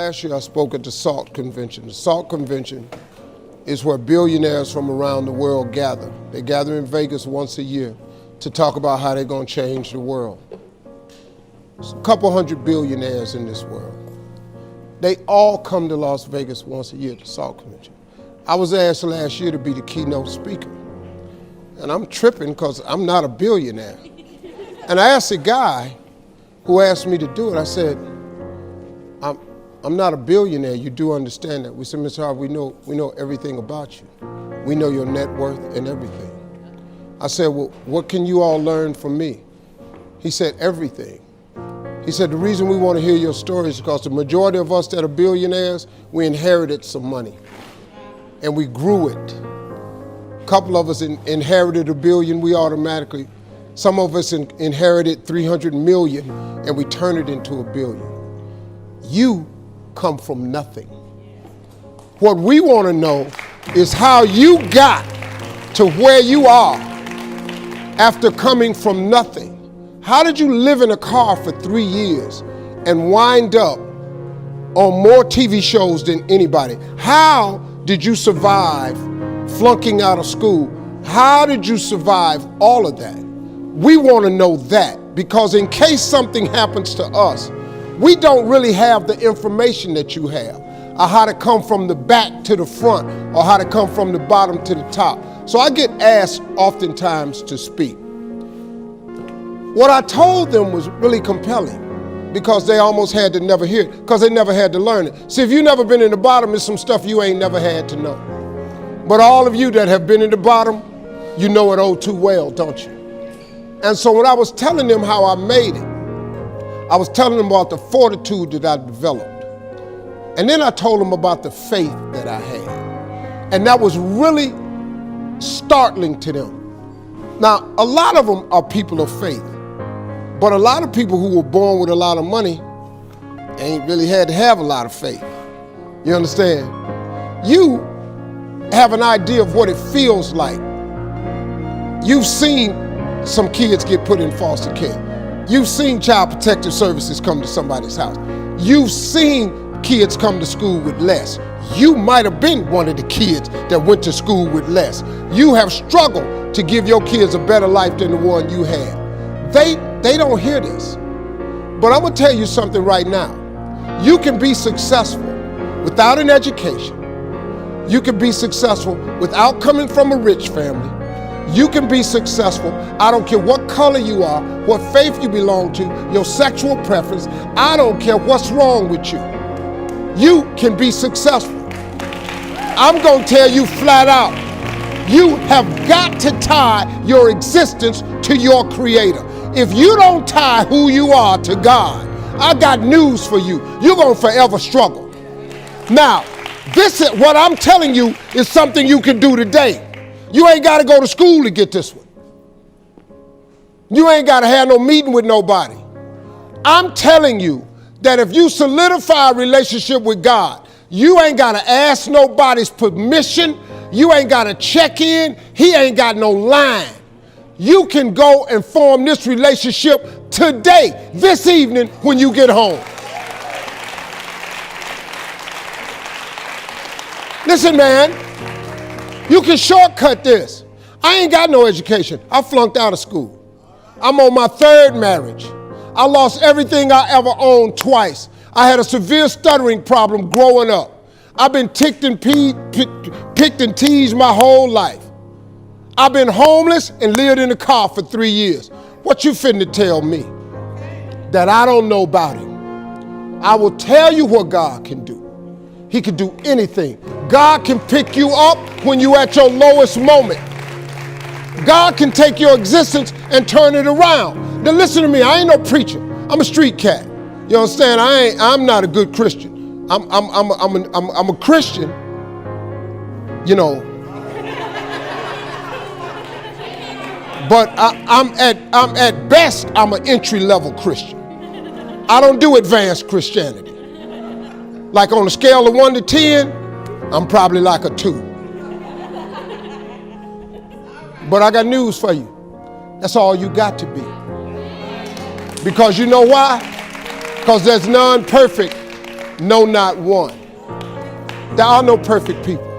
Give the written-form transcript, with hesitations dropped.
Last year I spoke at the SALT convention. The SALT convention is where billionaires from around the world gather. They gather in Vegas once a year to talk about how they're going to change the world. There's a couple hundred billionaires in this world. They all come to Las Vegas once a year at the SALT convention. I was asked last year to be the keynote speaker. And I'm tripping because I'm not a billionaire. And I asked a guy who asked me to do it, I said, I'm not a billionaire, you do understand that. We said, Mr. Harvey, we know everything about you. We know your net worth and everything. I said, well, what can you all learn from me? He said, everything. He said, the reason we want to hear your story is because the majority of us that are billionaires, we inherited some money and we grew it. A couple of us inherited $1 billion, some of us inherited 300 million and we turned it into $1 billion. You come from nothing. What we want to know is how you got to where you are after coming from nothing. How did you live in a car for 3 years and wind up on more TV shows than anybody? How did you survive flunking out of school? How did you survive all of that? We want to know that, because in case something happens to us, we don't really have the information that you have, or how to come from the back to the front, or how to come from the bottom to the top. So I get asked oftentimes to speak. What I told them was really compelling, because they almost had to never hear it, because they never had to learn it. See, if you've never been in the bottom, there's some stuff you ain't never had to know. But all of you that have been in the bottom, you know it oh too well, don't you? And so when I was telling them how I made it, I was telling them about the fortitude that I developed. And then I told them about the faith that I had. And that was really startling to them. Now, a lot of them are people of faith, but a lot of people who were born with a lot of money ain't really had to have a lot of faith. You understand? You have an idea of what it feels like. You've seen some kids get put in foster care. You've seen Child Protective Services come to somebody's house. You've seen kids come to school with less. You might have been one of the kids that went to school with less. You have struggled to give your kids a better life than the one you had. They don't hear this. But I'm gonna tell you something right now. You can be successful without an education. You can be successful without coming from a rich family. You can be successful. I don't care what color you are, what faith you belong to, your sexual preference. I don't care what's wrong with you. You can be successful. I'm going to tell you flat out, you have got to tie your existence to your Creator. If you don't tie who you are to God, I got news for you. You're going to forever struggle. Now, this is what I'm telling you is something you can do today. You ain't got to go to school to get this one. You ain't got to have no meeting with nobody. I'm telling you that if you solidify a relationship with God, you ain't got to ask nobody's permission. You ain't got to check in. He ain't got no line. You can go and form this relationship today, this evening, when you get home. Listen, man. You can shortcut this. I ain't got no education. I flunked out of school. I'm on my 3rd marriage. I lost everything I ever owned twice. I had a severe stuttering problem growing up. I've been picked and teased my whole life. I've been homeless and lived in a car for 3 years. What you finna tell me that I don't know about him? I will tell you what God can do. He can do anything. God can pick you up when you're at your lowest moment. God can take your existence and turn it around. Now listen to me, I ain't no preacher. I'm a street cat. You understand? I'm not a good Christian. I'm a Christian, you know. But I'm at best, I'm an entry-level Christian. I don't do advanced Christianity. Like on a scale of 1 to 10, I'm probably like a 2. But I got news for you. That's all you got to be. Because you know why? Because there's none perfect No, not one. There are no perfect people.